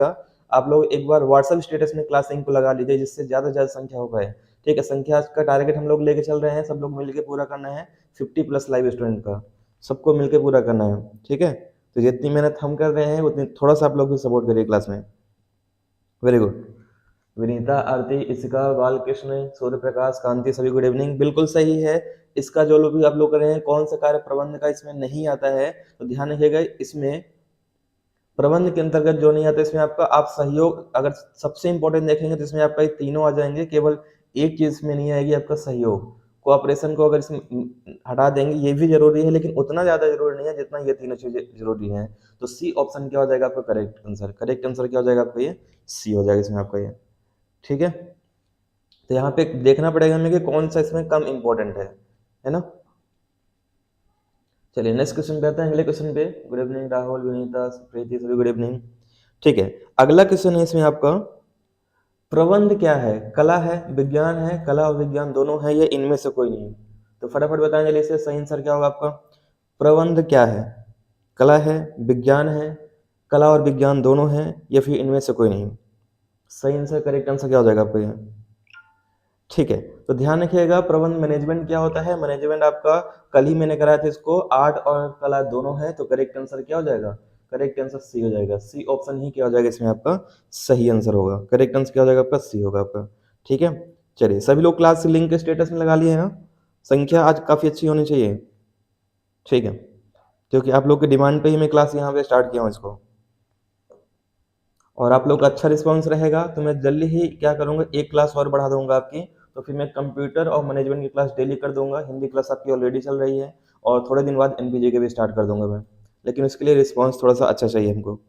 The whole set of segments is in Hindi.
आप लोग एक बार व्हाट्सएप स्टेटस में क्लास लिंक को लगा लीजिए, जिससे ज़्यादा से ज़्यादा संख्या हो पाए। ठीक है, संख्या का टारगेट हम लोग लेके चल रहे हैं, सब लोग मिलके पूरा करना है 50+ लाइव स्टूडेंट का, सबको मिलके पूरा करना है। ठीक है, तो जितनी मेहनत हम कर रहे हैं उतनी थोड़ा सा आप लोग भी सपोर्ट करिए क्लास में। Very good. विनीता, आरती, इशिका, बालकृष्ण, सूर्य प्रकाश, कांति, सभी गुड इवनिंग। बिल्कुल सही है। इसका जो लोग भी आप लोग कर रहे हैं, कौन सा कार्य प्रबंध का इसमें नहीं आता है, तो ध्यान रखिएगा, इसमें प्रबंध के अंतर्गत जो नहीं आता इसमें आपका आप सहयोग, अगर सबसे इंपॉर्टेंट देखेंगे तो इसमें आपका ये तीनों आ जाएंगे, केवल एक चीज में नहीं आएगी, आपका सहयोग। कोऑपरेशन को अगर इसमें हटा देंगे, ये भी जरूरी है लेकिन उतना ज्यादा जरूरी नहीं है जितना ये तीनों चीजें जरूरी हैं। तो सी ऑप्शन क्या हो जाएगा आपका करेक्ट आंसर। करेक्ट आंसर क्या हो जाएगा आपका, ये सी हो जाएगा इसमें आपका ये। ठीक है, तो यहाँ पे देखना पड़ेगा हमें कि कौन सा इसमें कम इंपॉर्टेंट है ना। चलिए नेक्स्ट क्वेश्चन पे आते हैं, अगले क्वेश्चन पे। गुड इवनिंग राहुल, विनीता, प्रीति, सभी गुड इवनिंग। ठीक है, अगला क्वेश्चन है इसमें आपका, प्रबंध क्या है? कला है, विज्ञान है, कला और विज्ञान दोनों है, या इनमें से कोई नहीं? तो फटाफट बताएं जल्दी से, सही आंसर क्या होगा आपका? प्रबंध क्या है? कला है, विज्ञान है, कला और विज्ञान दोनों है, या फिर इनमें से कोई नहीं? सही आंसर, करेक्ट आंसर क्या हो जाएगा आपका ये? ठीक है, तो ध्यान रखिएगा, प्रबंध मैनेजमेंट क्या होता है? मैनेजमेंट आपका कल ही मैंने कराया था इसको, आर्ट और कला दोनों है, तो करेक्ट आंसर क्या हो जाएगा? करेक्ट आंसर सी हो जाएगा। सी ऑप्शन ही क्या हो जाएगा इसमें आपका सही आंसर होगा। करेक्ट आंसर क्या हो जाएगा आपका? सी होगा आपका। ठीक है, चलिए सभी लोग क्लास लिंक के स्टेटस में लगा लिए हैं। संख्या आज काफी अच्छी होनी चाहिए। ठीक है, क्योंकि आप लोग की डिमांड पे ही मैं क्लास यहाँ पे स्टार्ट किया हूँ इसको, और आप लोग का अच्छा रिस्पॉन्स रहेगा तो मैं जल्दी ही क्या करूँगा, एक क्लास और बढ़ा दूंगा आपकी। तो फिर मैं कंप्यूटर और मैनेजमेंट की क्लास डेली कर दूंगा। हिंदी क्लास आपकी ऑलरेडी चल रही है, और थोड़े दिन बाद एनपीजे के भी स्टार्ट कर दूंगा मैं, लेकिन उसके लिए रिस्पॉन्स थोड़ा सा अच्छा चाहिए हमको।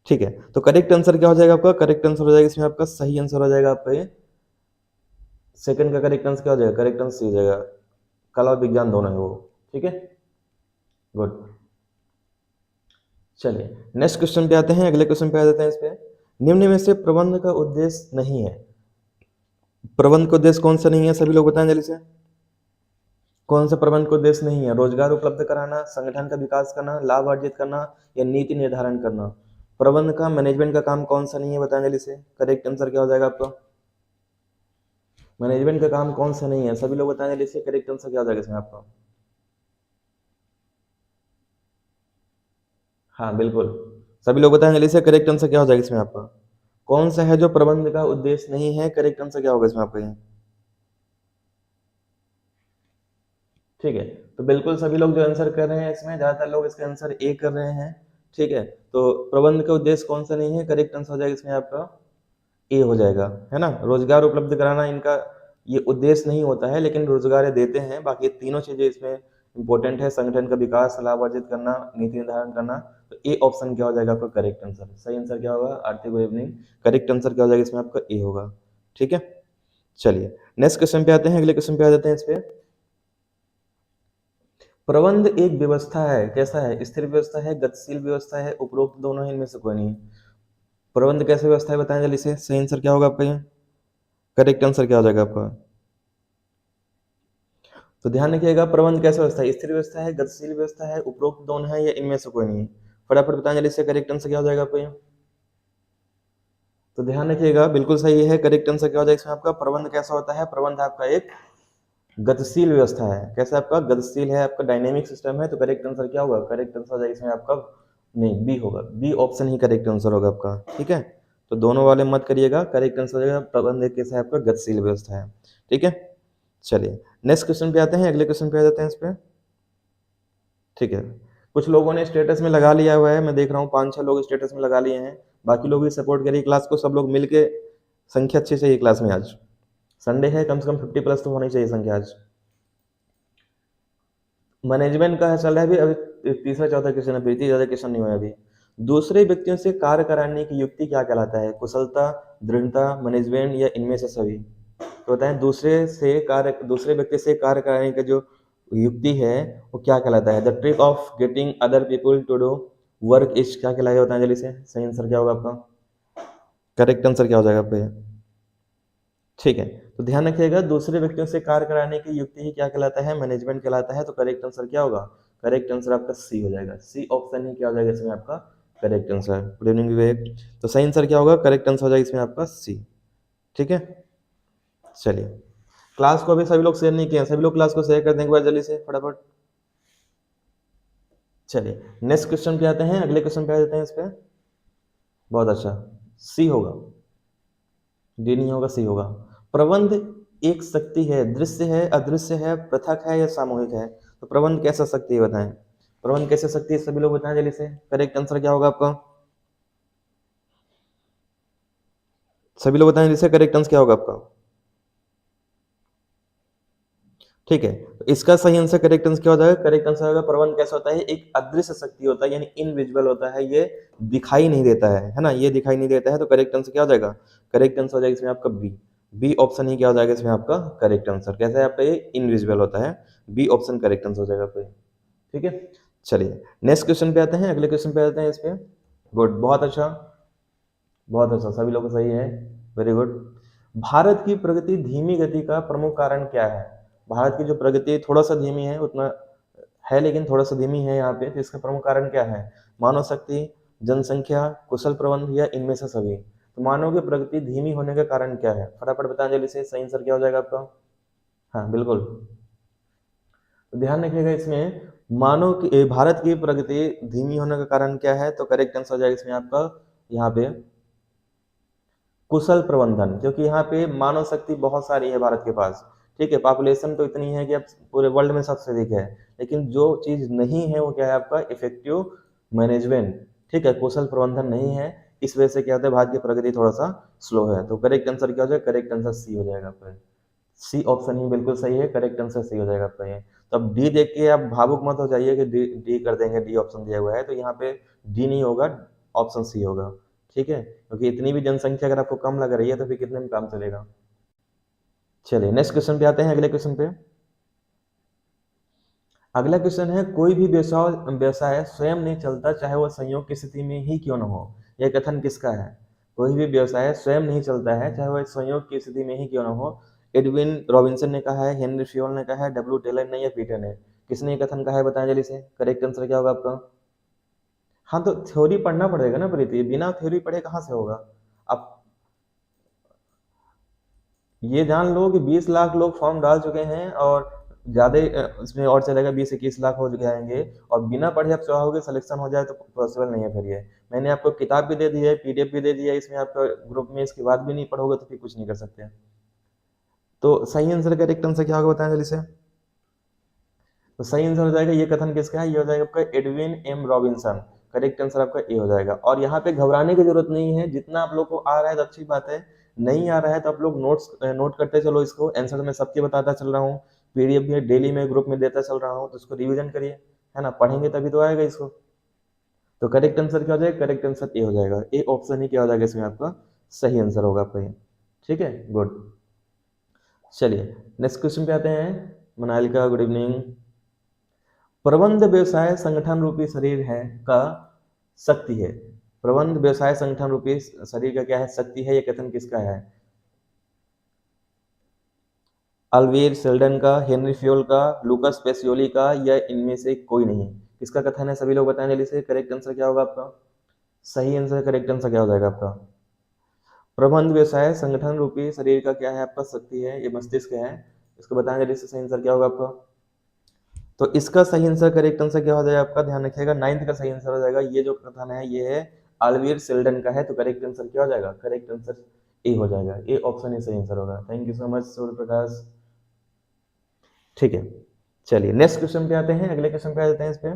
ठीक है, तो करेक्ट आंसर क्या हो जाएगा आपका? करेक्ट आंसर हो जाएगा इसमें आपका सही आंसर हो जाएगा आपका ये सेकंड का करेक्ट आंसर क्या हो जाएगा? करेक्ट आंसर हो जाएगा, कला और विज्ञान दोनों है वो। ठीक है, गुड। चलिए नेक्स्ट क्वेश्चन पे आते हैं, अगले क्वेश्चन पे आ जाते हैं इस पे। निम्न में से प्रबंध का उद्देश्य नहीं है। प्रबंध का उद्देश्य कौन सा नहीं है, सभी लोग बताएं जल्दी से। कौन सा प्रबंध का उद्देश्य नहीं है? रोजगार उपलब्ध कराना, संगठन का विकास करना, लाभ अर्जित करना, या नीति निर्धारण करना? प्रबंध का, मैनेजमेंट का काम कौन सा नहीं है, बताएं जल्दी से। करेक्ट आंसर क्या हो जाएगा आपका? मैनेजमेंट का काम कौन सा नहीं है, सभी लोग बताएं जल्दी से। करेक्ट आंसर क्या हो जाएगा इसमें आपका? हाँ बिल्कुल, सभी लोग बताएं जल्दी से। करेक्ट आंसर क्या हो जाएगा इसमें आपका? कौन सा है जो प्रबंध का उद्देश्य नहीं है? करेक्ट आंसर क्या होगा इसमें आपका ये? ठीक है, तो बिल्कुल सभी लोग जो आंसर कर रहे हैं इसमें, ज्यादातर लोग इसका आंसर ए कर रहे हैं। ठीक है, तो प्रबंध का उद्देश्य कौन सा नहीं है, करेक्ट आंसर हो जाएगा इसमें आपका ए हो जाएगा, है ना। रोजगार उपलब्ध कराना इनका ये उद्देश्य नहीं होता है, लेकिन रोजगार ये देते हैं। बाकी तीनों चीजें इसमें इंपॉर्टेंट है, संगठन का विकास, लाभ अर्जित करना, नीति निर्धारण करना। तो ए ऑप्शन क्या हो जाएगा आपका करेक्ट आंसर? सही आंसर क्या होगा? आरती गुड इवनिंग। करेक्ट आंसर क्या हो जाएगा इसमें आपका? ए होगा। ठीक है, चलिए नेक्स्ट क्वेश्चन पे आते हैं, अगले क्वेश्चन पे आ जाते हैं इस पे। प्रबंध एक व्यवस्था है, कैसा है? स्थिर व्यवस्था है, गतिशील व्यवस्था है, उपरोक्त दोनों है, इनमें से कोई नहीं? प्रबंध कैसे व्यवस्था है बताएं जल्दी से। सही आंसर क्या होगा आपका ये? करेक्ट आंसर क्या हो जाएगा आपका? तो ध्यान रखिएगा, प्रबंध कैसे व्यवस्था है? स्थिर व्यवस्था है, गतिशील व्यवस्था है, उपरोक्त दोनों है, या इनमें से कोई नहीं? फटाफट बताएं जल्दी से, करेक्ट आंसर क्या हो जाएगा आपका ये? तो ध्यान रखिएगा, बिल्कुल सही है। करेक्ट आंसर क्या हो जाएगा इसमें आपका? प्रबंध कैसा होता है? प्रबंध आपका एक गतिशील व्यवस्था है। कैसा आपका? गतिशील है, आपका डायनेमिक सिस्टम है। तो करेक्ट आंसर क्या होगा? करेक्ट आंसर हो जाएगा इसमें आपका, नहीं बी होगा, बी ऑप्शन ही करेक्ट आंसर होगा आपका। ठीक है, तो दोनों वाले मत करिएगा, करेक्ट आंसर हो जाएगा प्रबंध एक कैसा है आपका? गतिशील व्यवस्था है। ठीक है, चलिए नेक्स्ट क्वेश्चन पे आते हैं, अगले क्वेश्चन पे आ जाते हैं इस पे। ठीक है, कुछ लोगों ने स्टेटस में लगा लिया हुआ है, मैं देख रहा हूँ 5-6 लोग स्टेटस में लगा लिए हैं। बाकी लोग भी सपोर्ट करिए क्लास को, सब लोग मिलके। संख्या अच्छी चाहिए क्लास में, आज संडे है, कम से कम 50+ तो होनी चाहिए संख्या आज। मैनेजमेंट का चल रहा है अभी तीसरा चौथा क्वेश्चन है, प्रीति ज्यादा क्वेश्चन नहीं हुआ अभी। दूसरे व्यक्तियों से कार्य कराने की युक्ति क्या कहलाता है? कुशलता, दृढ़ता, मैनेजमेंट, या इनमें से सभी? तो बताएं, दूसरे व्यक्ति से कार्य कराने का जो युक्ति है वो क्या कहलाता है? The trick of getting other people to do work is क्या कहलाएगा बताएं जल्दी से। सही आंसर क्या होगा आपका? करेक्ट आंसर क्या हो जाएगा आपका? ठीक है, तो ध्यान रखिएगा, दूसरे व्यक्तियों से कार्य कराने की युक्ति ही क्या कहलाता है? मैनेजमेंट कहलाता है। तो करेक्ट आंसर क्या होगा? करेक्ट आंसर आपका सी हो जाएगा। सी ऑप्शन ही क्या हो जाएगा इसमें आपका? Correct answer. गुड इवनिंग विवेक। तो सही आंसर क्या होगा? करेक्ट आंसर हो जाएगा इसमें आपका सी। ठीक है, चलिए क्लास को अभी सभी लोग शेयर नहीं किए हैं, सभी लोग क्लास को शेयर कर देंगे एक बार जल्दी से फटाफट। चलिए नेक्स्ट क्वेश्चन पे आते हैं, अगले क्वेश्चन पे आ जाते हैं इस पे। बहुत अच्छा, सी होगा, डी नहीं होगा, सी होगा। प्रबंध एक शक्ति है, दृश्य है, अदृश्य है, पृथक है या सामूहिक है? तो प्रबंध कैसा शक्ति है बताएं, प्रबंध कैसे शक्ति है सभी लोग बताएं जल्दी से। करेक्ट आंसर क्या होगा आपका? सभी लोग बताएं जैसे करेक्ट आंसर क्या होगा आपका। ठीक है, तो इसका सही आंसर करेक्ट आंसर क्या हो जाएगा? करेक्ट आंसर होगा प्रबंध कैसा होता है? एक अदृश्य शक्ति होता है, यानी इनविजिबल होता है, ये दिखाई नहीं देता है ना, ये दिखाई नहीं देता है। तो करेक्ट आंसर क्या हो जाएगा? करेक्ट आंसर हो जाएगा इसमें आपका बी। बी ऑप्शन ही क्या हो जाएगा इसमें आपका करेक्ट आंसर। कैसा है आपका? ये इनविजिबल होता है, बी ऑप्शन करेक्ट आंसर हो जाएगा आपका। ठीक है, चलिए नेक्स्ट क्वेश्चन पे आते हैं, अगले क्वेश्चन पे आते हैं इस पे। गुड, बहुत अच्छा, बहुत अच्छा, सभी लोग सही है, वेरी गुड। भारत की प्रगति धीमी गति का प्रमुख कारण क्या है? भारत की जो प्रगति थोड़ा सा धीमी है, उतना है लेकिन थोड़ा सा धीमी है यहाँ पे, तो इसका प्रमुख कारण क्या है? मानव शक्ति, जनसंख्या, कुशल प्रबंध या इनमें से सभी? तो मानव की प्रगति धीमी होने का कारण क्या है? फटाफट बताएं जल्दी से, सही आंसर क्या हो जाएगा आपका? हाँ बिल्कुल, तो ध्यान रखिएगा इसमें, भारत की प्रगति धीमी होने का कारण क्या है? तो करेक्ट आंसर हो जाएगा इसमें आपका यहाँ पे कुशल प्रबंधन, क्योंकि यहाँ पे मानव शक्ति बहुत सारी है भारत के पास। ठीक है, पॉपुलेशन तो इतनी है कि अब पूरे वर्ल्ड में सबसे अधिक है, लेकिन जो चीज नहीं है वो क्या है आपका? Effective management. ठीक है, कुशल प्रबंधन नहीं है, इस वजह से क्या होता है? भारत की प्रगति थोड़ा सा स्लो है। तो करेक्ट आंसर क्या हो जाएगा? करेक्ट आंसर सी हो जाएगा आपका। सी ऑप्शन ही बिल्कुल सही है, करेक्ट आंसर सी हो जाएगा आपका ये। तो अब डी देख के आप भावुक मत हो जाइए कि डी डी कर देंगे, डी ऑप्शन दिया हुआ है, तो यहाँ पे डी नहीं होगा, ऑप्शन सी होगा। ठीक है, क्योंकि इतनी भी जनसंख्या अगर आपको कम लग रही है तो फिर कितने में काम चलेगा। चलिए नेक्स्ट क्वेश्चन पे आते हैं, अगले क्वेश्चन पे। अगला क्वेश्चन है, कोई भी व्यवसाय व्यवसाय स्वयं नहीं चलता, चाहे वह संयोग की स्थिति में ही क्यों न हो। यह कथन किसका है? कोई भी व्यवसाय स्वयं नहीं चलता है, चाहे वह संयोग की स्थिति में ही क्यों न हो। एडविन रॉबिन्सन ने कहा है, हेनरी फ्योल ने कहा है, डब्ल्यू टेलर ने, या पीटर ने? किसने ये कथन कहा है बताएं जल्दी से। करेक्ट आंसर क्या होगा आपका? हाँ तो थ्योरी पढ़ना पड़ेगा ना प्रीति, बिना थ्योरी पढ़े कहाँ से होगा। अब ये जान लो कि 20 लाख लोग फॉर्म डाल चुके हैं और ज्यादा इसमें और चलेगा, 20-21 लाख हो जाएंगे, और बिना पढ़े आप चाहोगे सिलेक्शन हो जाए तो पॉसिबल नहीं है। फिर ये मैंने आपको किताब भी दे दी है, पीडीएफ भी दे दिया है, इसमें आपका ग्रुप में, इसके बाद भी नहीं पढ़ोगे तो फिर कुछ नहीं कर सकते। तो सही आंसर, करेक्ट आंसर क्या होगा बताएं जल्दी से। तो सही आंसर हो जाएगा, ये कथन किसका है? ये हो जाएगा आपका Edwin M Robinson. Correct answer आपका ए हो जाएगा। और यहाँ पे घबराने की जरूरत नहीं है, जितना आप लोग को आ रहा है तो अच्छी बात है, नहीं आ रहा है तो आप लोग नोट करते चलो इसको। आंसर मैं सबके बताता चल रहा हूँ, पीडीएफ भी डेली में ग्रुप में देता चल रहा हूँ, तो इसको रिविजन करिए, है ना, पढ़ेंगे तभी तो आएगा इसको। तो करेक्ट आंसर क्या हो जाएगा? करेक्ट आंसर ए हो जाएगा, ए ऑप्शन ही क्या हो जाएगा इसमें आपका सही आंसर होगा आपका ये। ठीक है, गुड। चलिए नेक्स्ट क्वेश्चन पे आते हैं। मनालिका गुड इवनिंग। प्रबंध व्यवसाय संगठन रूपी शरीर है का शक्ति है। प्रबंध व्यवसाय संगठन रूपी शरीर का क्या है? शक्ति है। यह कथन किसका है? अल्वीर सेल्डन का, हेनरी फ्योल का, लुकास पेसियोली का, या इनमें से कोई नहीं? किसका कथन है सभी लोग बताएं जल्दी से। करेक्ट आंसर क्या होगा आपका? सही आंसर, करेक्ट आंसर क्या हो जाएगा आपका? प्रबंध व्यवसाय संगठन रूपी शरीर का क्या है आपका? शक्ति है, ये मस्तिष्क है। इसको बताएं जल्दी से, सही आंसर क्या होगा आपका? तो इसका सही आंसर, करेक्ट आंसर क्या हो जाएगा आपका? ध्यान रखिएगा, 9th का सही आंसर हो जाएगा। ये जो कथन है ये है अल्वीर सेल्डन का है, तो करेक्ट आंसर क्या हो जाएगा? करेक्ट आंसर ए हो जाएगा, ए ऑप्शन ही सही आंसर होगा। Thank you so much Surya Prakash. ठीक है, चलिए नेक्स्ट क्वेश्चन पे आते हैं, अगले क्वेश्चन पे आ जाते हैं इस पे।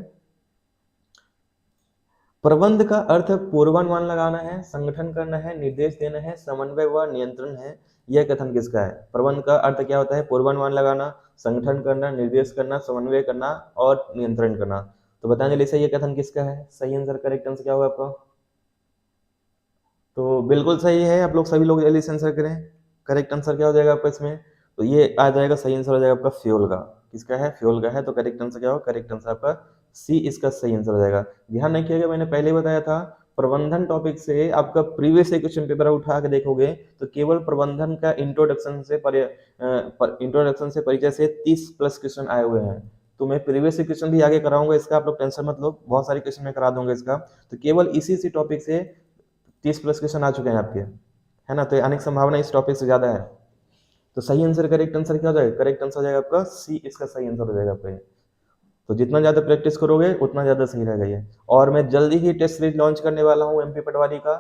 प्रबंध का अर्थ पूर्वानुमान लगाना है, संगठन करना है, निर्देश देना है, समन्वय व नियंत्रण है। यह कथन किसका है? प्रबंध का अर्थ क्या होता है? पूर्वानुमान लगाना, संगठन करना, निर्देश करना, समन्वय करना और नियंत्रण करना। तो बताएं जल्दी से, ये कथन किसका है? सही आंसर, करेक्ट आंसर क्या होगा आपका? तो बिल्कुल सही है, आप लोग सभी लोग जल्दी से आंसर करें। करेक्ट आंसर क्या हो जाएगा आपका इसमें? तो ये आ जाएगा, सही आंसर हो जाएगा आपका फ्यूल का। किसका है? फ्यूल का है। तो करेक्ट आंसर क्या होगा? करेक्ट आंसर आपका सी इसका सही आंसर हो जाएगा। ध्यान रखिएगा, मैंने पहले बताया था, प्रबंधन टॉपिक से आपका प्रीवियस क्वेश्चन पेपर उठा के देखोगे तो केवल प्रबंधन का इंट्रोडक्शन से परिचय से 30+ क्वेश्चन आए हुए हैं। तो मैं प्रीवियस क्वेश्चन भी आगे कराऊंगा इसका, आप लोग टेंशन मत लो, बहुत सारे क्वेश्चन मैं करा दूंगा इसका। तो केवल इसी टॉपिक से 30 प्लस क्वेश्चन आ चुके हैं आपके, है ना, तो आने की संभावना इस टॉपिक से ज्यादा है। तो सही आंसर, करेक्ट आंसर क्या हो जाएगा? करेक्ट आंसर हो जाएगा आपका सी, इसका सही आंसर हो जाएगा आपका ये। तो जितना ज्यादा प्रैक्टिस करोगे उतना ज्यादा सही रहेगा ये। और मैं जल्दी ही टेस्ट सीरीज लॉन्च करने वाला हूँ एमपी पटवारी का,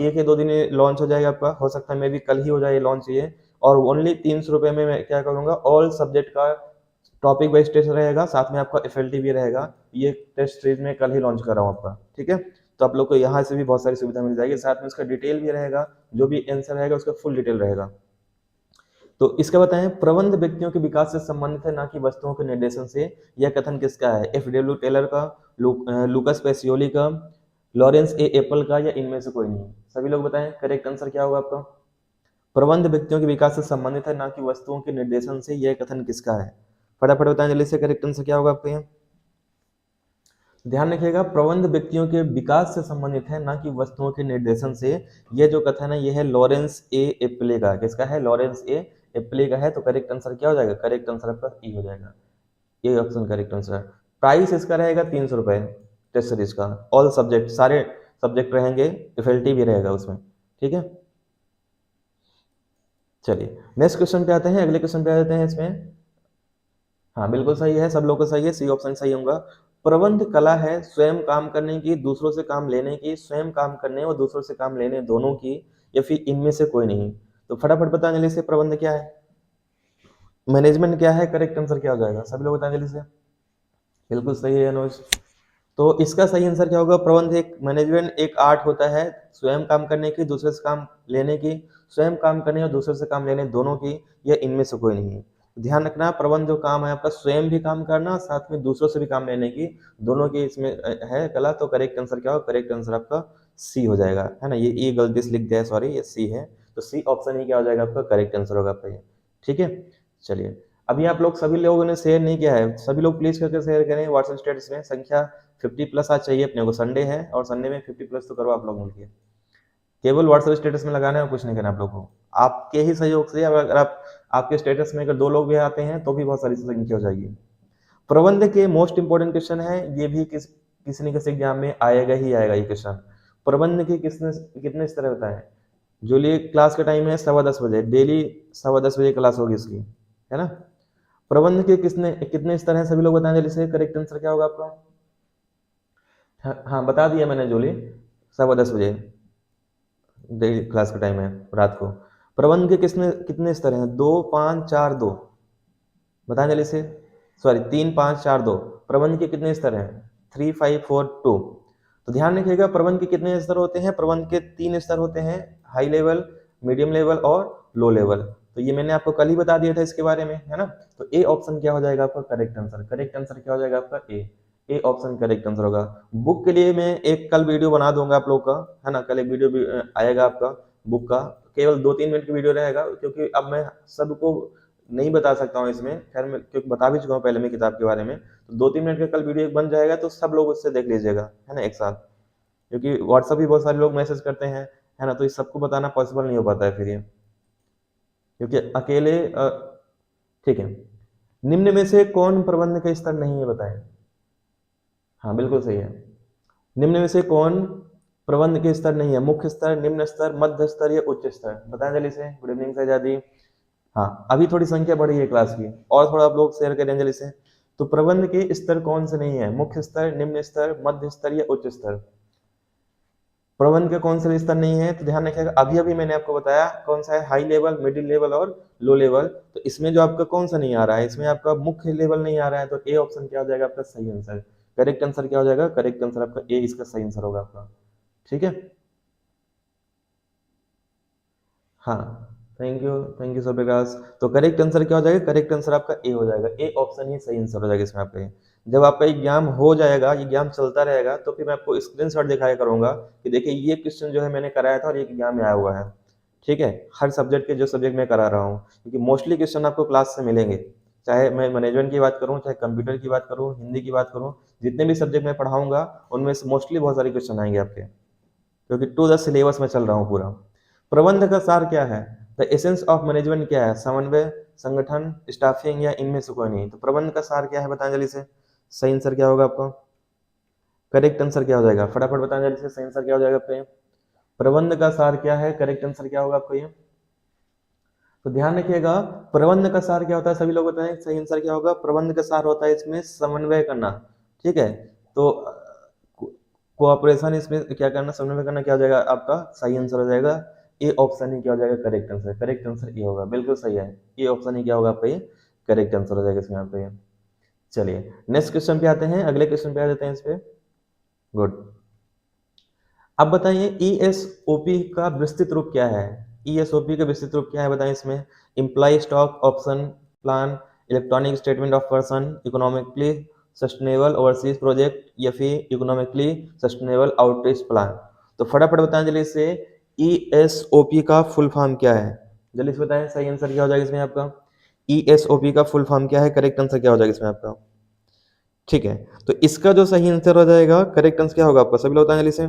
1 या 2 दिन लॉन्च हो जाएगा आपका, हो सकता है मे भी कल ही हो जाए लॉन्च ये। और ओनली 300 रुपये में मैं क्या करूँगा, ऑल सब्जेक्ट का टॉपिक वाइज टेस्ट रहेगा, साथ में आपका एफएलटी भी रहेगा। ये टेस्ट सीरीज में कल ही लॉन्च कर रहा हूँ आपका, ठीक है। तो आप लोग को यहाँ से भी बहुत सारी सुविधा मिल जाएगी, साथ में उसका डिटेल भी रहेगा, जो भी आंसर रहेगा उसका फुल डिटेल रहेगा। तो इसका बताएं, प्रबंध व्यक्तियों के विकास से संबंधित है, ना कि वस्तुओं के निर्देशन से। यह कथन किसका है? एफ.डब्ल्यू. टेलर का, लूकस पेसियोली का, लॉरेंस ए. एप्पल का, या इनमें से कोई नहीं? सभी लोग बताएं करेक्ट आंसर क्या होगा आपका। प्रबंध व्यक्तियों के विकास से संबंधित है, ना कि वस्तुओं के निर्देशन से। यह कथन किसका है? फटाफट बताएं जल्दी से, करेक्ट आंसर क्या होगा आपका यहाँ। ध्यान रखिएगा, प्रबंध व्यक्तियों के विकास से संबंधित है, ना कि वस्तुओं के निर्देशन से। यह जो कथन है यह है लॉरेंस ए. एप्पले का। किसका है? लॉरेंस ए. एप्पले का है। तो करेक्ट आंसर क्या हो जाएगा? करेक्ट आंसर आपका ई हो जाएगा, ये ऑप्शन करेक्ट आंसर। प्राइस इसका रहेगा 300 रुपए टेस्ट सीरीज का, ऑल सब्जेक्ट, सारे सब्जेक्ट रहेंगे, एफएलटी भी रहेगा उसमें, ठीक है। चलिए नेक्स्ट क्वेश्चन पे आते हैं, अगले क्वेश्चन पे आ जाते हैं इसमें। हाँ बिल्कुल सही है, सब लोग को सही है, सी ऑप्शन सही होगा। प्रबंध कला है स्वयं काम करने की, दूसरों से काम लेने की, स्वयं काम करने और दूसरों से काम लेने दोनों की, या फिर इनमें से कोई नहीं? तो फटाफट बताएं जल्दी से, प्रबंध क्या है, मैनेजमेंट क्या है, करेक्ट आंसर क्या हो जाएगा? सभी लोग बताएं जल्दी से। बिल्कुल सही है अनुज। तो इसका सही आंसर क्या होगा? प्रबंध एक, मैनेजमेंट एक आर्ट होता है, स्वयं काम करने की, दूसरे से काम लेने की, स्वयं काम करने और दूसरे से काम लेने दोनों की, या इनमें से कोई नहीं है? ध्यान रखना, प्रबंध जो काम है आपका स्वयं भी काम करना, साथ में दूसरों से भी काम लेने की, दोनों की इसमें है कला। तो करेक्ट आंसर क्या होगा? करेक्ट आंसर आपका सी हो जाएगा, है ना। ये गलती से लिख दिया है, सॉरी, ये सी है। तो सी ऑप्शन ही क्या हो जाएगा आपका? करेक्ट आंसर होगा आपका ये, ठीक है। चलिए अभी आप लोग सभी लोगों ने शेयर नहीं किया है, सभी लोग प्लीज करके शेयर करें व्हाट्सएप स्टेटस में। संख्या 50 प्लस आज चाहिए अपने को, संडे है और संडे में 50 प्लस तो करो आप लोग मिलकर। केवल व्हाट्सएप स्टेटस में लगाना है और कुछ नहीं करना आप लोग को, आपके ही सहयोग से। अगर आप आपके स्टेटस में अगर 2 लोग भी आते हैं तो भी बहुत सारी संख्या हो जाएगी। प्रबंध के मोस्ट इंपोर्टेंट क्वेश्चन है, ये भी किसी न किसी एग्जाम में आएगा ही आएगा ये क्वेश्चन। प्रबंध के कितने स्तर होता है? जो लिए क्लास का टाइम है 10:15 बजे, डेली 10:15 बजे क्लास होगी इसकी, है ना। प्रबंध के कितने स्तर हैं? सभी लोग बताएं जल्दी से, करेक्ट आंसर क्या होगा आपका। हाँ बता दिया मैंने, जोली 10:15 बजे डेली क्लास का टाइम है रात को। प्रबंध के कितने स्तर हैं? 2, 5, 4, 2, बताएं जल्दी से। सॉरी 3, 5, 4, 2। प्रबंध के कितने स्तर हैं? 3, 5, 4, 2। तो ध्यान रखिएगा, प्रबंध के कितने स्तर होते हैं? प्रबंध के 3 स्तर होते हैं, हाई लेवल, मीडियम लेवल और लो लेवल। तो ये मैंने आपको कल ही बता दिया था इसके बारे में, है ना। तो ए ऑप्शन क्या हो जाएगा आपका? Correct answer. करेक्ट आंसर क्या हो जाएगा आपका? ए ऑप्शन करेक्ट आंसर होगा। बुक के लिए मैं एक कल वीडियो बना दूंगा आप लोग का, है ना। कल एक वीडियो भी आएगा आपका बुक का, केवल 2-3 मिनट की वीडियो रहेगा, क्योंकि अब मैं सबको नहीं बता सकता हूँ इसमें। खैर मैं क्योंकि बता भी चुका हूँ पहले मैं किताब के बारे में, तो 2-3 मिनट का कल वीडियो बन जाएगा, तो सब लोग उससे देख लीजिएगा, है ना, एक साथ। क्योंकि व्हाट्सएप भी बहुत सारे लोग मैसेज करते हैं, है ना, तो इस सबको बताना पॉसिबल नहीं हो पाता है फिर ये, क्योंकि अकेले ठीक है। निम्न में से कौन प्रबंध का स्तर नहीं है, बताएं। हाँ बिल्कुल सही है। निम्न में से कौन प्रबंध के स्तर नहीं है? मुख्य स्तर, निम्न स्तर, मध्य स्तर या उच्च स्तर? बताएं जल्दी से। Good evening Sajadi. हाँ अभी थोड़ी संख्या बढ़ी है क्लास की, और थोड़ा आप लोग शेयर करें जल्दी से। तो प्रबंध के स्तर कौन से नहीं है? मुख्य स्तर, निम्न स्तर, मध्य स्तर या उच्च स्तर? प्रबंध के कौन से स्तर नहीं है? तो ध्यान रखिएगा, अभी अभी मैंने आपको बताया कौन सा है, हाई लेवल, मिडिल लेवल और लो लेवल। तो इसमें जो आपका कौन सा नहीं आ रहा है? इसमें आपका मुख्य लेवल नहीं आ रहा है, तो ए ऑप्शन क्या हो जाएगा आपका सही आंसर। करेक्ट आंसर क्या हो जाएगा? करेक्ट आंसर आपका ए, इसका सही आंसर होगा आपका, ठीक है। हाँ थैंक यू सूर्यप्रकाश। तो करेक्ट आंसर क्या हो जाएगा? करेक्ट आंसर आपका ए हो जाएगा, ए ऑप्शन ही सही आंसर हो जाएगा इसमें आपका। जब आपका एग्जाम हो जाएगा, एग्जाम चलता रहेगा, तो फिर मैं आपको स्क्रीनशॉट दिखाया करूंगा कि देखिए ये क्वेश्चन जो है मैंने कराया था और ये एग्जाम में आया हुआ है, ठीक है। हर सब्जेक्ट के जो सब्जेक्ट मैं करा रहा हूँ, क्योंकि मोस्टली क्वेश्चन आपको क्लास से मिलेंगे, चाहे मैं मैनेजमेंट की बात करूँ, चाहे कंप्यूटर की बात करूँ, हिंदी की बात करूँ, जितने भी सब्जेक्ट मैं पढ़ाऊंगा उनमें से मोस्टली बहुत सारे क्वेश्चन आएंगे आपके, क्योंकि टू द सिलेबस में चल रहा हूँ पूरा। प्रबंध का सार क्या है? द एसेंस ऑफ मैनेजमेंट क्या है? समन्वय, संगठन, स्टाफिंग या इनमें से कोई नहीं। तो प्रबंध का सार क्या है बताएं जल्दी से, सही आंसर क्या होगा आपका, करेक्ट आंसर क्या हो जाएगा, फटाफट बताएं जल्दी से, सही आंसर क्या हो जाएगा आपका ये, प्रबंध का सार क्या है, करेक्ट आंसर क्या होगा आपका ये। तो ध्यान रखिएगा, प्रबंध का सार क्या होता है, सभी लोग बताएं सही आंसर क्या होगा। प्रबंध का सार होता है इसमें समन्वय करना, ठीक है। तो कोऑपरेशन, इसमें क्या करना, समन्वय करना, क्या हो जाएगा आपका सही आंसर हो जाएगा ए ऑप्शन ही क्या हो जाएगा correct answer, correct answer A होगा, बिल्कुल सही है, ए ऑप्शन ही क्या होगा आपका ये करेक्ट आंसर हो जाएगा इसमें आपका ये। चलिए नेक्स्ट क्वेश्चन पे आते हैं, अगले क्वेश्चन पे आ जाते हैं इस पे। गुड, अब बताइए ईएसओपी का विस्तृत रूप क्या है, ईएसओपी का विस्तृत रूप क्या है बताएं इसमें, employee stock option plan, electronic statement of person, economically sustainable overseas project या फिर इकोनॉमिकली सस्टेनेबल आउटरीच प्लान। तो फटाफट बताएं जल्दी से, ईएसओपी का फुल फॉर्म क्या है, जल्दी से बताएं सही आंसर क्या हो जाएगा इसमें आपका, ईएसओपी का फुल फॉर्म क्या है, करेक्ट आंसर क्या हो जाएगा इसमें आपका। ठीक है, तो इसका जो सही आंसर हो जाएगा, करेक्ट आंसर क्या होगा आपका, सभी लोग बताएं जल्दी से।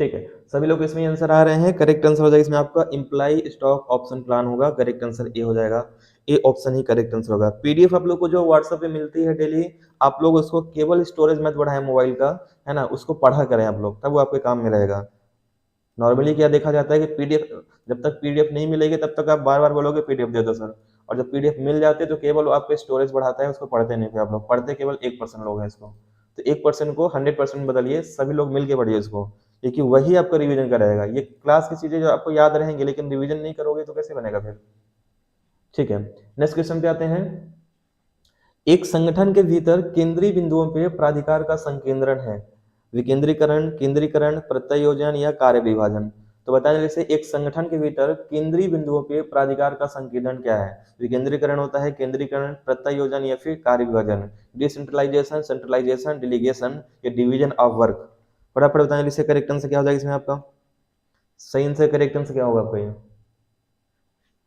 ठीक है, सभी लोग इसमें आंसर आ रहे हैं, करेक्ट आंसर हो जाएगा इसमें आपका इम्प्लाई स्टॉक ऑप्शन प्लान होगा, करेक्ट आंसर ए हो जाएगा, A option he correct answer होगा। पीडीएफ आप लोग को जो व्हाट्सएप पे मिलती है डेली, आप लोग उसको केवल स्टोरेज मत बढ़ाएं मोबाइल का, है ना, उसको पढ़ा करें आप लोग, तब वो आपके काम में रहेगा। नॉर्मली क्या देखा जाता है कि पीडीएफ, जब तक पीडीएफ नहीं मिलेगी तब तक आप बार बार बोलोगे पीडीएफ दे दो सर, और जब पीडीएफ मिल जाती है तो केवल आपके स्टोरेज बढ़ाता है, उसको पढ़ते नहीं, फिर आप लोग पढ़ते केवल 1% लोग हैं इसको। तो 1% को 100% बदलिए, सभी लोग मिलके पढ़िए इसको, क्योंकि वही आपका रिवीजन कराएगा। ये क्लास की चीजें जो आपको याद रहेंगी, लेकिन रिवीजन नहीं करोगे तो कैसे बनेगा फिर। ठीक है, नेक्स्ट क्वेश्चन पे आते हैं। एक संगठन के भीतर केंद्रीय बिंदुओं पे प्राधिकार का संकेंद्रण है, विकेंद्रीकरण, केंद्रीकरण, प्रत्यायोजन या कार्य विभाजन। तो बताएं जैसे, एक संगठन के भीतर केंद्रीय बिंदुओं पे प्राधिकार का संकेंद्रण क्या है, विकेंद्रीकरण होता है, केंद्रीकरण, प्रत्यायोजन या फिर कार्य विभाजन, डिसेंट्रलाइजेशन, सेंट्रलाइजेशन, डिलीगेशन या डिवीजन ऑफ वर्क। फटाफट बताएं जैसे, करेक्ट आंसर क्या हो जाएगा इसमें आपका, सही आंसर करेक्ट आंसर क्या होगा आपका ये।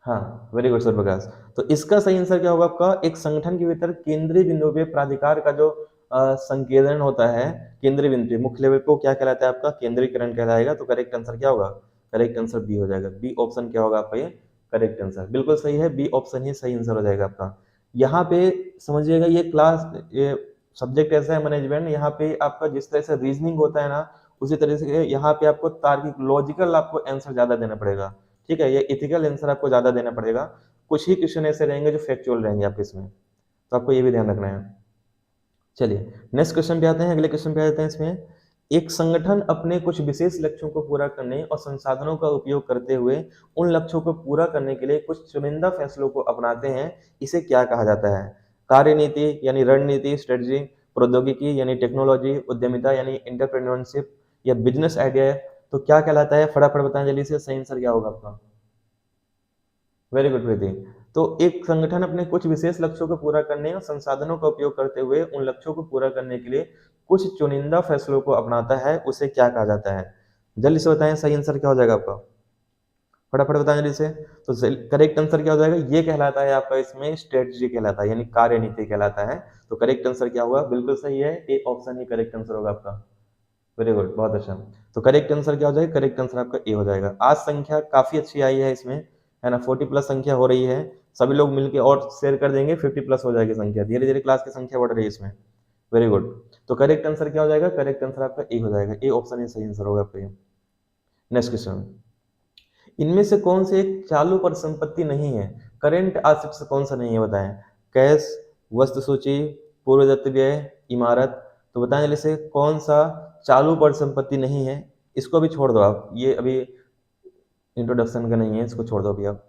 हाँ, वेरी गुड सर प्रकाश। तो इसका सही आंसर क्या होगा आपका, एक संगठन के भीतर केंद्रीय बिंदु पे प्राधिकार का जो संकेंद्रण होता है, केंद्रीय बिंदु पे मुख्य लेवल पे क्या कहलाता है आपका, केंद्रीकरण कहलाएगा। तो करेक्ट आंसर क्या होगा, करेक्ट आंसर बी हो जाएगा, बी ऑप्शन क्या होगा आपका ये करेक्ट आंसर, बिल्कुल सही है, बी ऑप्शन ही सही आंसर हो जाएगा आपका। यहाँ पे समझिएगा, ये क्लास, ये सब्जेक्ट ऐसा है मैनेजमेंट, यहाँ पे आपका जिस तरह से रीजनिंग होता है ना, उसी तरह से यहाँ पे आपको तार्किक लॉजिकल आपको आंसर ज्यादा देना पड़ेगा। ठीक है, ये इथिकल आंसर आपको ज्यादा देना पड़ेगा, कुछ ही क्वेश्चन ऐसे रहेंगे जो फैक्चुअल रहेंगे आपके इसमें, तो आपको ये भी ध्यान रखना है। चलिए नेक्स्ट क्वेश्चन पे आते हैं, अगले क्वेश्चन पे आ जाते हैं इसमें। एक संगठन अपने कुछ विशेष लक्ष्यों को पूरा करने और संसाधनों का उपयोग करते हुए उन लक्ष्यों को पूरा करने के लिए कुछ चुनिंदा फैसलों को अपनाते हैं, इसे क्या कहा जाता है, कार्यनीति यानी रणनीति स्ट्रेटजी, प्रौद्योगिकी यानी टेक्नोलॉजी, उद्यमिता यानी एंटरप्रेन्योरशिप या बिजनेस आइडिया। तो क्या कहलाता है, फटाफट बताएं जल्दी से, सही आंसर क्या होगा आपका। वेरी गुड प्रीति। तो एक संगठन अपने कुछ विशेष लक्ष्यों को पूरा करने और संसाधनों का उपयोग करते हुए उन लक्ष्यों को पूरा करने के लिए कुछ चुनिंदा फैसलों को अपनाता है, उसे क्या कहा जाता है, जल्दी से बताएं सही आंसर क्या हो जाएगा आपका, फटाफट बताएं जल्दी से। तो करेक्ट आंसर क्या हो जाएगा, ये कहलाता है आपका इसमें स्ट्रेटजी कहलाता है, यानी कार्यनीति कहलाता है। तो करेक्ट आंसर क्या होगा, बिल्कुल सही है, A option he correct answer होगा आपका। वेरी गुड, बहुत अच्छा। तो करेक्ट आंसर क्या हो जाएगा, करेक्ट आंसर आपका ए हो जाएगा। आज संख्या काफी अच्छी आई है इसमें, है ना, 40 प्लस संख्या हो रही है, सभी लोग मिलके और शेयर कर देंगे, 50 प्लस हो जाएगी संख्या, धीरे धीरे क्लास की संख्या बढ़ रही है इसमें। Very good. तो करेक्ट आंसर क्या हो जाएगा, करेक्ट आंसर आपका ए हो जाएगा, ए ऑप्शन ही सही आंसर होगा आपका। नेक्स्ट क्वेश्चन, इनमें से कौन से एक चालू परिसंपत्ति नहीं है, करेंट एसेट्स कौन सा नहीं है बताएं, कैश, वस्तु सूची, पूर्वदत्त व्यय, इमारत। तो बताएं जल्दी से, कौन सा चालू परिसंपत्ति नहीं है, इसको भी छोड़ दो आप, ये अभी इंट्रोडक्शन का नहीं है, इसको छोड़ दो अभी आप।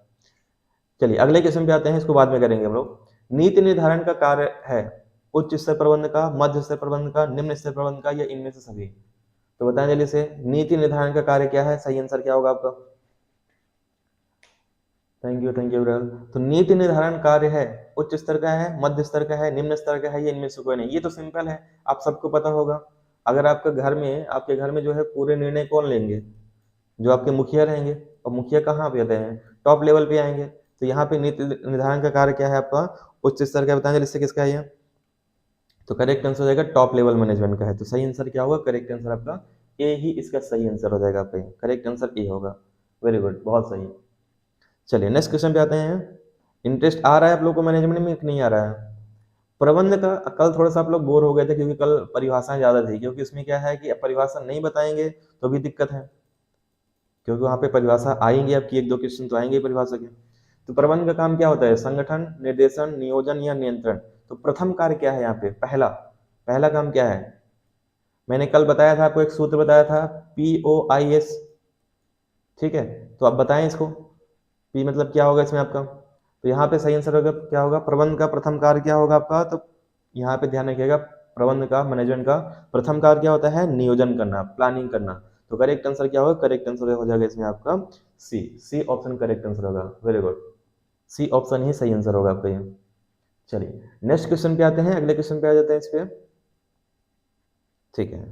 चलिए अगले क्वेश्चन पे आते हैं, इसको बाद में करेंगे हम लोग। नीति निर्धारण का कार्य है उच्च स्तर प्रबंध का, मध्य स्तर प्रबंध का, निम्न स्तर प्रबंध का या इनमें से सभी। तो बताएं जल्दी से, नीति निर्धारण का कार्य क्या है, सही आंसर क्या होगा आपका। थैंक यू विरल। तो नीति निर्धारण कार्य है उच्च स्तर का है, मध्य स्तर का है, निम्न स्तर का है, ये इनमें से कोई नहीं। ये तो सिंपल है, आप सबको पता होगा। अगर आपके घर में जो है पूरे निर्णय कौन लेंगे, जो आपके मुखिया रहेंगे, और मुखिया कहाँ पे आते हैं, टॉप लेवल पे आएंगे। तो यहाँ पे नीति निर्धारण का कार्य क्या है आपका, उच्च स्तर का, बताएंगे जिससे किसका है ये। तो करेक्ट आंसर हो जाएगा टॉप लेवल मैनेजमेंट का है। तो सही आंसर क्या होगा, करेक्ट आंसर आपका ए ही इसका सही आंसर हो जाएगा आपका, करेक्ट आंसर ए होगा। वेरी गुड, बहुत सही। चलिए नेक्स्ट क्वेश्चन पे आते हैं। इंटरेस्ट आ रहा है आप लोग को मैनेजमेंट में कि नहीं आ रहा है? प्रबंध का कल थोड़ा सा आप लोग बोर हो गए थे क्योंकि कल परिभाषाएं ज्यादा थी, क्योंकि इसमें क्या है कि परिभाषा नहीं बताएंगे तो भी दिक्कत है, क्योंकि वहां पे परिभाषा आएंगे आपकी, एक दो क्वेश्चन तो आएंगे परिभाषा के। तो प्रबंध का काम क्या होता है? संगठन, निर्देशन, नियोजन या नियंत्रण। तो प्रथम कार्य क्या है यहाँ पे? पहला पहला काम क्या है? मैंने कल बताया था आपको, एक सूत्र बताया था, POIS। ठीक है, तो आप बताएं इसको, पी मतलब क्या होगा इसमें आपका? तो यहाँ पे सही आंसर होगा, क्या होगा? प्रबंध का प्रथम कार्य क्या होगा आपका? तो यहाँ पे ध्यान रखिएगा, प्रबंध का, मैनेजमेंट का प्रथम कार्य क्या होता है? नियोजन करना, प्लानिंग करना। तो करेक्ट आंसर क्या होगा? करेक्ट आंसर हो जाएगा इसमें आपका सी ऑप्शन करेक्ट आंसर होगा। वेरी गुड, सी ऑप्शन ही सही आंसर होगा आपका ये। चलिए नेक्स्ट क्वेश्चन पे आते हैं, अगले क्वेश्चन पे आ जाते हैं इस पे। ठीक है,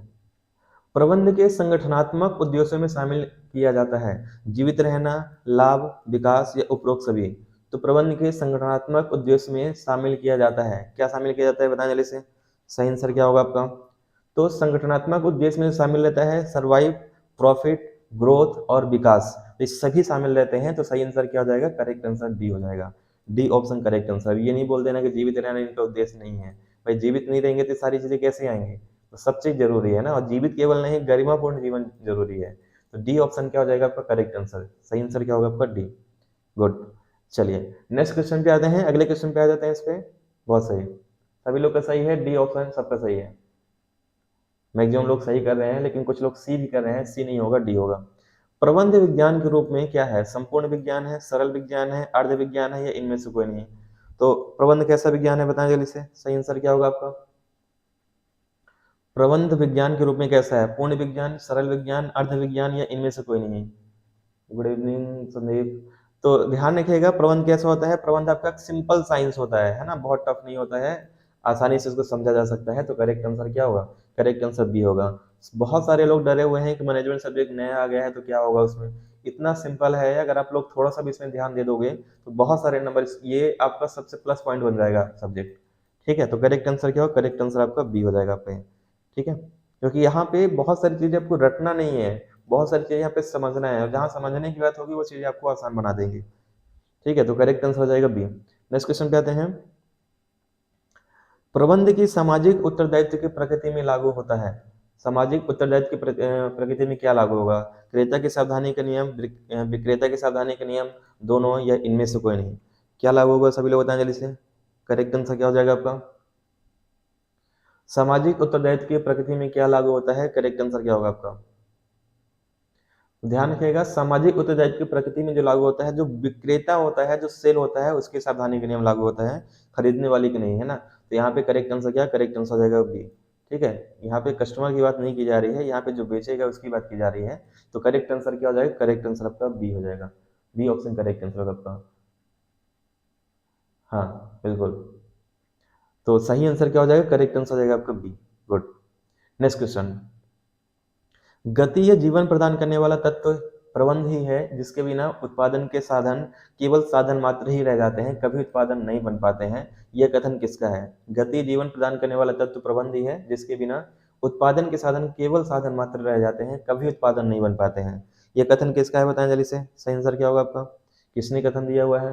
प्रबंध के संगठनात्मक उद्देश्यों में शामिल किया जाता है जीवित रहना, लाभ, विकास या उपरोक्त सभी। तो प्रबंध के संगठनात्मक उद्देश्य में शामिल किया जाता है, क्या शामिल किया जाता है बताएं जल्दी से? सही आंसर क्या होगा आपका? तो संगठनात्मक उद्देश्य में शामिल रहता है सर्वाइव, प्रॉफिट, ग्रोथ और विकास। ये सभी शामिल रहते हैं, तो सही आंसर क्या हो जाएगा? करेक्ट आंसर डी हो जाएगा। D option correct answer. ये नहीं बोल देना कि जीवित रहना इनका उद्देश्य नहीं है, भाई जीवित नहीं रहेंगे तो सारी चीजें कैसे आएंगी? तो सब चीज जरूरी है ना, और जीवित केवल नहीं, गरिमापूर्ण जीवन जरूरी है। तो डी ऑप्शन क्या हो जाएगा आपका? Correct answer. सही आंसर क्या होगा आपका? डी। गुड। चलिए नेक्स्ट क्वेश्चन पे आते हैं, अगले क्वेश्चन पे आ जाते हैं इस पे। बहुत सही, सभी लोग का सही है, डी ऑप्शन सबका सही है। मैक्सिमम लोग सही कर रहे हैं, लेकिन कुछ लोग सी भी कर रहे हैं, सी नहीं होगा, डी होगा। प्रबंध विज्ञान के रूप में क्या है? संपूर्ण विज्ञान है, सरल विज्ञान है, अर्ध विज्ञान है, या इनमें से कोई नहीं? तो प्रबंध कैसा विज्ञान है बताएं जल्दी से? सही आंसर क्या होगा आपका? प्रबंध विज्ञान के रूप में कैसा है? पूर्ण विज्ञान, सरल विज्ञान, अर्ध विज्ञान, या इनमें से कोई नहीं? Good evening Sandeep. तो ध्यान रखिएगा, प्रबंध कैसा होता है? प्रबंध आपका सिंपल साइंस होता है ना, बहुत टफ नहीं होता है, आसानी से उसको समझा जा सकता है। तो करेक्ट आंसर क्या होगा? करेक्ट आंसर बी होगा। बहुत सारे लोग डरे हुए हैं कि मैनेजमेंट सब्जेक्ट नया आ गया है तो क्या होगा उसमें। इतना सिंपल है, अगर आप लोग थोड़ा सा भी इसमें ध्यान दे दोगे तो बहुत सारे नंबर, ये आपका सबसे प्लस पॉइंट बन जाएगा सब्जेक्ट। ठीक है, तो करेक्ट आंसर क्या होगा? करेक्ट आंसर आपका बी हो जाएगा आपका ये। ठीक है, क्योंकि यहाँ पे बहुत सारी चीजें आपको रटना नहीं है, बहुत सारी चीजें यहाँ पे समझना है, और जहाँ समझने की बात होगी वो चीजें आपको आसान बना देंगे। ठीक है, तो करेक्ट आंसर हो जाएगा बी। नेक्स्ट क्वेश्चन पे आते हैं। प्रबंध की सामाजिक उत्तरदायित्व की प्रकृति में लागू होता है। सामाजिक उत्तरदायित्व की प्रकृति में क्या लागू होगा? क्रेता की सावधानी का नियम, विक्रेता की सावधानी का नियम, दोनों, या इनमें से कोई नहीं? क्या लागू होगा सभी लोग बताएं जल्दी से? करेक्ट आंसर क्या हो जाएगा आपका? सामाजिक उत्तरदायित्व की प्रकृति में क्या लागू होता है? करेक्ट आंसर क्या होगा आपका? ध्यान रखिएगा, सामाजिक उत्तरदायित्व की प्रकृति में जो लागू होता है, जो विक्रेता होता है, जो सेल होता है, उसकी सावधानी का नियम लागू होता है, खरीदने वाली की नहीं, है ना। तो यहाँ पे करेक्ट आंसर क्या? करेक्ट आंसर हो जाएगा बी। ठीक है, यहाँ पे कस्टमर की बात नहीं की जा रही है, यहाँ पे जो बेचेगा उसकी बात की जा रही है। तो करेक्ट आंसर क्या हो जाएगा? करेक्ट आंसर आपका बी हो जाएगा। बी ऑप्शन करेक्ट आंसर होगा आपका। हाँ बिल्कुल, तो सही आंसर क्या हो जाएगा? करेक्ट आंसर हो जाएगा आपका बी। गुड। Next question. गति या जीवन प्रदान करने वाला तत्व प्रबंध ही है, जिसके बिना उत्पादन के साधन केवल साधन मात्र ही रह जाते हैं, कभी उत्पादन नहीं बन पाते हैं। यह कथन किसका है? गति जीवन प्रदान करने वाला तत्व प्रबंध ही है, जिसके बिना उत्पादन के साधन केवल साधन मात्र रह जाते हैं, कभी उत्पादन नहीं बन पाते हैं। यह कथन किसका है बताएं जल्दी से? सही आंसर क्या होगा आपका? किसने कथन दिया हुआ है?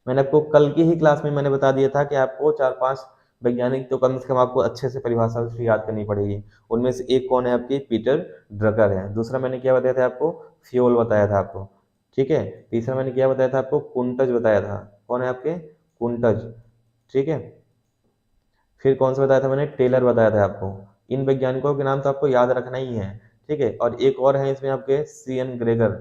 मैंने आपको कल की ही क्लास में मैंने बता दिया था कि आपको 4-5 वैज्ञानिक तो कम से कम आपको अच्छे से परिभाषा उसकी याद करनी पड़ेगी। उनमें से एक कौन है आपकी? पीटर ड्रकर है। दूसरा मैंने क्या बताया था आपको? फ्योल बताया था आपको। ठीक है, तीसरा मैंने क्या बताया था आपको? कुंटज बताया था। कौन है आपके? कुंटज। ठीक है, फिर कौन सा बताया था मैंने? टेलर बताया था आपको। इन वैज्ञानिकों के नाम तो आपको याद रखना ही है। ठीक है, और एक और है इसमें आपके, CN ग्रेगर।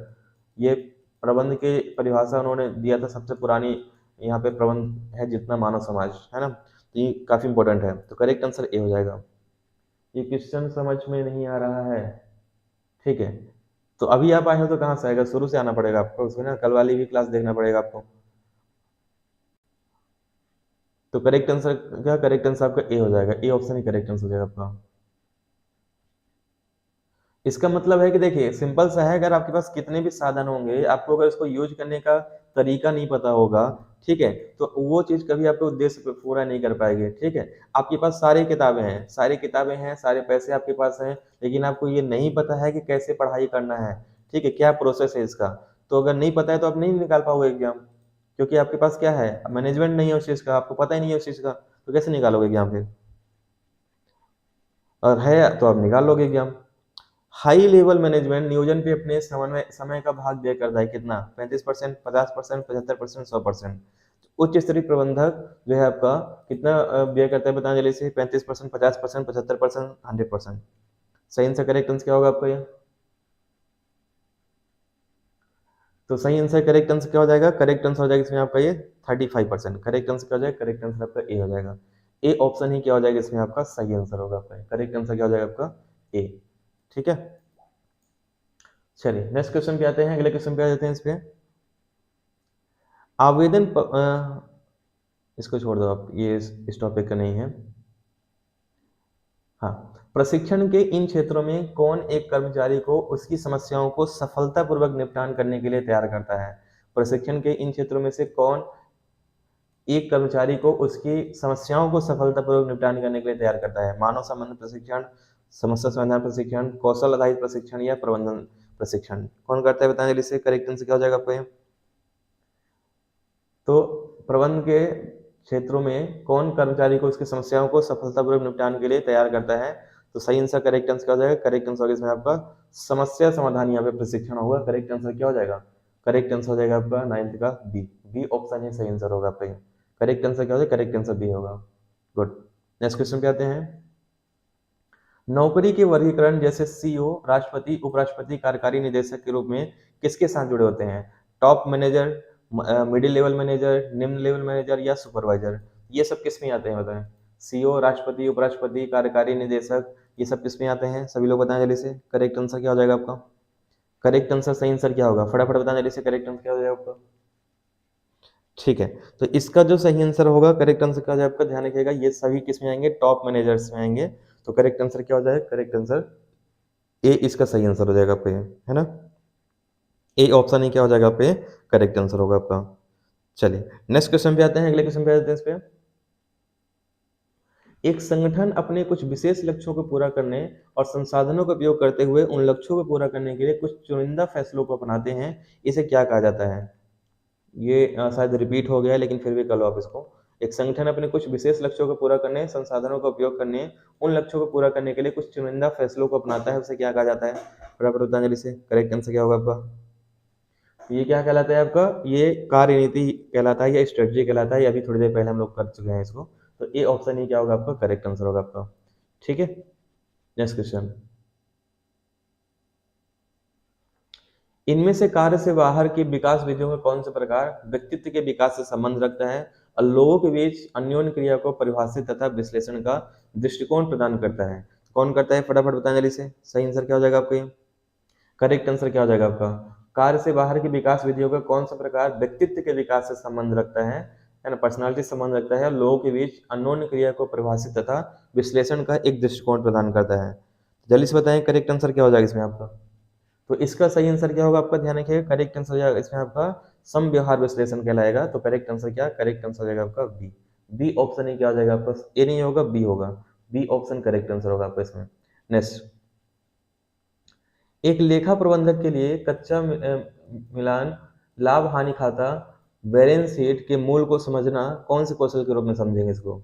ये प्रबंध की परिभाषा उन्होंने दिया था, सबसे पुरानी यहाँ पे प्रबंध है जितना मानव समाज, है ना। तो ये काफी इंपॉर्टेंट है, तो करेक्ट आंसर ए हो जाएगा। ये क्वेश्चन समझ में नहीं आ रहा है? ठीक है, तो अभी आप आए हो तो कहाँ से आएगा? शुरू से आना पड़ेगा आपको उसमें ना, कल वाली भी क्लास देखना पड़ेगा आपको। तो करेक्ट आंसर क्या? करेक्ट आंसर आपका ए हो जाएगा। A option he correct answer हो जाएगा आपका। इसका मतलब है कि देखिए सिंपल सा है, अगर आपके पास कितने भी साधन होंगे, आपको अगर इसको यूज करने का तरीका नहीं पता होगा, ठीक है, तो वो चीज कभी आपके उद्देश्य पे पूरा नहीं कर पाएंगे। ठीक है, आपके पास सारी किताबें हैं, सारी किताबें हैं, सारे पैसे आपके पास हैं, लेकिन आपको ये नहीं पता है कि कैसे पढ़ाई करना है। ठीक है, क्या प्रोसेस है इसका, तो अगर नहीं पता है तो आप नहीं निकाल पाओगे एग्जाम। क्योंकि आपके पास क्या है, मैनेजमेंट नहीं है उस चीज़ का, आपको पता ही नहीं है उस चीज़ का, तो कैसे निकालोगे एग्जाम फिर, और है तो आप निकाल लोगे एग्जाम। हाई लेवल मैनेजमेंट नियोजन पे अपने समय का भाग व्यय करता है कितना, 35%, 50%, 75%, 100%। उच्च स्तरीय प्रबंधक जो है आपका कितना व्यय करता है बताएं जल्दी से, 35%, 50%, 75%, 100%। सही आंसर करेक्ट आंसर क्या होगा आपका ये, तो सही आंसर करेक्ट आंसर क्या हो जाएगा, करेक्ट आंसर हो जाएगा इसमें आपका ये 35%। करेक्ट आंसर क्या हो जाएगा, करेक्ट आंसर आपका ए हो जाएगा। ए ऑप्शन ही क्या हो जाएगा इसमें आपका सही आंसर होगा आपका, करेक्ट आंसर क्या हो जाएगा आपका ए। ठीक है, चलिए नेक्स्ट क्वेश्चन पे आते हैं, अगले क्वेश्चन पे आ जाते हैं। इस पे आवेदन इसको छोड़ दो आप, ये इस टॉपिक का नहीं है। हाँ, प्रशिक्षण के इन क्षेत्रों में कौन एक कर्मचारी को उसकी समस्याओं को सफलतापूर्वक निपटान करने के लिए तैयार करता है। प्रशिक्षण के इन क्षेत्रों में से कौन एक कर्मचारी को उसकी समस्याओं को सफलतापूर्वक निपटान करने के लिए तैयार करता है। मानव संबंध प्रशिक्षण, समस्या समाधान प्रशिक्षण, कौशल आधारित प्रशिक्षण या प्रबंधन प्रशिक्षण, कौन करता है बताएं जल्दी से, करेक्ट आंसर क्या हो जाएगा आपको ये? तो प्रबंध के क्षेत्रों में कौन कर्मचारी को उसकी समस्याओं को सफलतापूर्वक निपटान के लिए तैयार करता है, तो सही आंसर करेक्ट आंसर क्या हो जाएगा, करेक्ट आंसर होगा इसमें आपका समस्या समाधान यहाँ पे प्रशिक्षण होगा। करेक्ट आंसर क्या हो जाएगा, करेक्ट आंसर हो जाएगा आपका 9th का बी, बी ऑप्शन ही सही आंसर होगा आपका। करेक्ट आंसर क्या हो जाएगा, करेक्ट आंसर बी होगा। गुड, नेक्स्ट क्वेश्चन पे आते हैं। नौकरी के वर्गीकरण जैसे सीईओ, राष्ट्रपति, उपराष्ट्रपति, कार्यकारी निदेशक के रूप में किसके साथ जुड़े होते हैं। Top manager, middle level manager, निम्न लेवल मैनेजर या सुपरवाइजर, ये सब किस में आते हैं बताएं। सीईओ, राष्ट्रपति, उपराष्ट्रपति, कार्यकारी निदेशक, ये सब किस में आते हैं, सभी लोग बताएं जल्दी से। करेक्ट आंसर क्या हो जाएगा आपका, करेक्ट आंसर सही आंसर क्या होगा, फटाफट बताएं जल्दी से, करेक्ट आंसर क्या हो जाएगा आपका। ठीक है, तो इसका जो सही आंसर होगा, करेक्ट आंसर क्या हो जाएगा आपका, ध्यान रखिएगा, ये सभी किस में आएंगे, टॉप मैनेजर्स में आएंगे। तो करेक्ट आंसर क्या हो जाएगा, करेक्ट आंसर ए इसका सही आंसर हो जाएगा आपका, है ना। ए ऑप्शन ही क्या हो जाएगा आपका, करेक्ट आंसर होगा आपका। चलिए नेक्स्ट क्वेश्चन पे आते हैं, अगले क्वेश्चन पे आते हैं। इस पे एक संगठन अपने कुछ विशेष लक्ष्यों को पूरा करने और संसाधनों का उपयोग करते हुए उन लक्ष्यों को पूरा करने के लिए कुछ चुनिंदा फैसलों को अपनाते हैं, इसे क्या कहा जाता है। ये शायद रिपीट हो गया है, लेकिन फिर भी कर लो आप इसको। एक संगठन अपने कुछ विशेष लक्ष्यों को पूरा करने, संसाधनों का उपयोग करने, उन लक्ष्यों को पूरा करने के लिए कुछ चुनिंदा फैसलों को अपनाता है, उसे क्या कहा जाता है। फटाफट बताएं से, करेक्ट आंसर क्या होगा आपका। ये क्या कहलाता है आपका, ये कार्यनीति कहलाता है या स्ट्रेटजी कहलाता है, ये अभी थोड़ी देर पहले हम लोग कर चुके हैं इसको। तो ए ऑप्शन ही क्या होगा आपका, करेक्ट आंसर होगा आपका। ठीक है, नेक्स्ट क्वेश्चन। इनमें से कार्य से बाहर की विकास विधियों का कौन सा प्रकार व्यक्तित्व के विकास से संबंध रखता है और लोगों के बीच अन्योन्य क्रिया को परिभाषित तथा विश्लेषण का दृष्टिकोण प्रदान करता है। कौन करता है, फटाफट बताएं जल्दी से, सही आंसर क्या हो जाएगा आपका। करेक्ट आंसर क्या हो जाएगा आपका, कार्य से बाहर की विकास विधियों का कौन सा प्रकार व्यक्तित्व के विकास से संबंध रखता है ना, पर्सनालिटी से संबंध रखता है, लोगों के बीच अन्योन्य क्रिया को परिभाषित तथा विश्लेषण का एक दृष्टिकोण प्रदान करता है। जल्दी से बताएं करेक्ट आंसर क्या हो जाएगा इसमें आपका। तो इसका सही आंसर क्या होगा आपका, ध्यान रखिएगा, करेक्ट आंसर जाएगा इसमें आपका सम व्यवहार विश्लेषण कहलाएगा। तो करेक्ट आंसर क्या, करेक्ट आंसर हो जाएगा आपका बी, बी ऑप्शन ही क्या हो जाएगा आपका, ए नहीं होगा बी होगा, बी ऑप्शन करेक्ट आंसर होगा आपका इसमें। नेक्स्ट, एक लेखा प्रबंधक के लिए कच्चा मिलान, लाभ हानि खाता, बैलेंस शीट के मूल को समझना कौन से कौशल के रूप में समझेंगे इसको।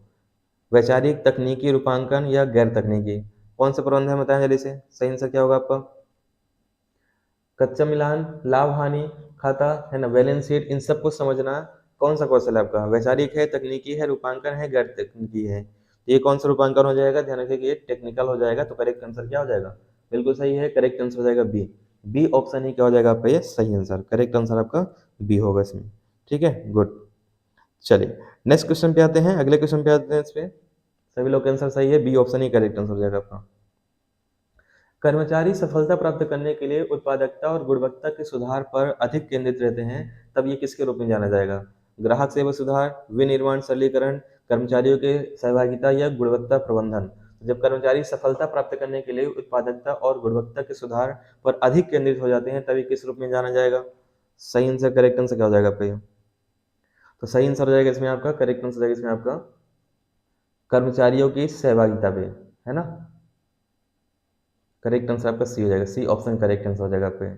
वैचारिक, तकनीकी, रूपांकन या गैर तकनीकी, कौन सा प्रबंध है बताएं जल्दी से, सही आंसर क्या होगा आपका। कच्चा मिलान, लाभ हानि खाता है ना, बैलेंस शीट, इन सबको समझना कौन सा कौशल है आपका, वैचारिक है, तकनीकी है, रूपांकन है, गैर तकनीकी है। ये कौन सा रूपांकन हो जाएगा, ध्यान रखिए ये टेक्निकल हो जाएगा। तो करेक्ट आंसर क्या हो जाएगा, बिल्कुल सही है, करेक्ट आंसर हो जाएगा बी, बी ऑप्शन ही क्या हो जाएगा आपका, ये सही आंसर, करेक्ट आंसर आपका बी होगा इसमें। ठीक है, गुड। चलिए नेक्स्ट क्वेश्चन पे आते हैं, अगले क्वेश्चन पे आते हैं। इस पे सभी लोग का आंसर सही है, बी ऑप्शन ही करेक्ट आंसर हो जाएगा आपका। कर्मचारी सफलता प्राप्त करने के लिए उत्पादकता और गुणवत्ता के सुधार पर अधिक केंद्रित रहते हैं, तब ये किसके रूप में जाना जाएगा। ग्राहक सेवा सुधार, विनिर्माण सरलीकरण, कर्मचारियों के सहभागिता या गुणवत्ता प्रबंधन। जब कर्मचारी सफलता प्राप्त करने के लिए उत्पादकता और गुणवत्ता के सुधार पर अधिक केंद्रित हो जाते हैं, तभी किस रूप में जाना जाएगा। सही आंसर, करेक्ट आंसर क्या हो जाएगा आपका, तो सही आंसर हो जाएगा इसमें आपका, करेक्ट आंसर हो जाएगा इसमें आपका कर्मचारियों की सहभागिता पे, है ना। करेक्ट आंसर आपका सी हो जाएगा, सी ऑप्शन करेक्ट आंसर हो जाएगा आपका।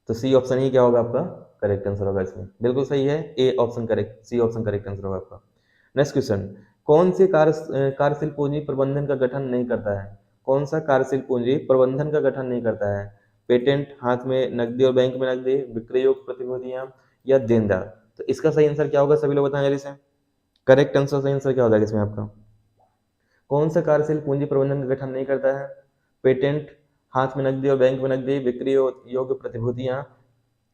तो सी ऑप्शन ही क्या होगा आपका, करेक्ट आंसर होगा इसमें, बिल्कुल सही है, A option correct, C option correct answer होगा आपका। नेक्स्ट क्वेश्चन, कौन से कार्यशील पूंजी प्रबंधन का गठन नहीं करता है? कौन सा कार्यशील पूंजी प्रबंधन का गठन नहीं करता है? पेटेंट, हाथ में नकदी और बैंक में नकदी, विक्रय योग्य प्रतिभूतियां, या देनदार? तो इसका सही आंसर क्या होगा, सभी लोग बताएं जल्दी से। करेक्ट आंसर, सही आंसर क्या हो जाएगा इसमें आपका? कौन सा कार्यशील पूंजी प्रबंधन का गठन नहीं करता है? पेटेंट, हाथ में नकदी और बैंक में नकदी, बिक्री योग्य प्रतिभूतियां।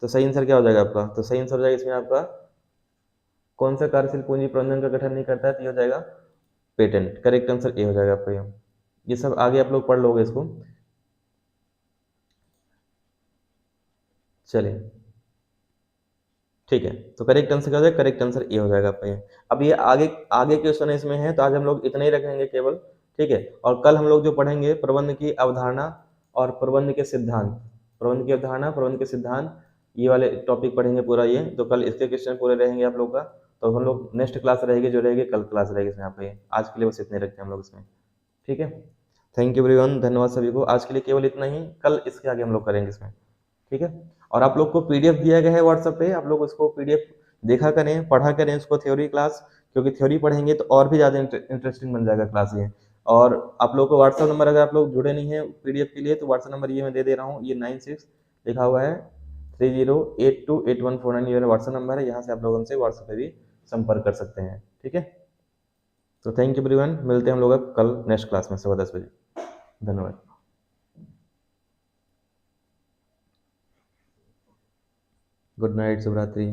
तो सही आंसर क्या हो जाएगा आपका? तो सही आंसर हो जाएगा इसमें आपका, कौन सा कार्यशील पूंजी प्रबंधन का गठन नहीं करता है? तो ये हो जाएगा पेटेंट। करेक्ट आंसर ए हो जाएगा आपका। ये सब आगे आप लोग पढ़ लोगे इसको। चलिए ठीक है, तो करेक्ट आंसर क्या हो जाएगा? करेक्ट आंसर ए हो जाएगा आपका ये। अब ये आगे आगे क्वेश्चन इसमें है, तो आज हम लोग इतना ही रखेंगे केवल, ठीक है। और कल हम लोग जो पढ़ेंगे प्रबंध की अवधारणा और प्रबंध के सिद्धांत, प्रबंध की अवधारणा, प्रबंध के सिद्धांत, ये वाले टॉपिक पढ़ेंगे पूरा ये। तो कल इसके क्वेश्चन पूरे रहेंगे आप लोग का। तो हम लोग नेक्स्ट क्लास रहेगी जो रहेगी, कल क्लास रहेगी इसमें आपका ये। आज के लिए बस इतने रखते हैं हम लोग इसमें, ठीक है। थैंक यू एवरीवन, धन्यवाद सभी को। आज के लिए केवल इतना ही, कल इसके आगे हम लोग करेंगे इसमें, ठीक है। और आप लोग को पीडीएफ दिया गया है व्हाट्सएप पे, आप लोग उसको पीडीएफ देखा करें, पढ़ा करें उसको, थ्योरी क्लास, क्योंकि थ्योरी पढ़ेंगे तो और भी ज़्यादा इंटरेस्टिंग बन जाएगा क्लास ये। और आप लोग को व्हाट्सएप नंबर, अगर आप लोग जुड़े नहीं हैं पीडीएफ के लिए, तो व्हाट्सएप नंबर ये मैं दे दे रहा हूँ, ये 96 लिखा हुआ है 30828149, ये मेरा व्हाट्सएप नंबर है। यहाँ से आप लोग हमसे व्हाट्सएप पे भी संपर्क कर सकते हैं, ठीक है। तो थैंक यू एवरीवन, मिलते हैं हम लोग अब कल नेक्स्ट क्लास में 10:15 बजे। धन्यवाद। गुड नाइट, शुभ रात्रि।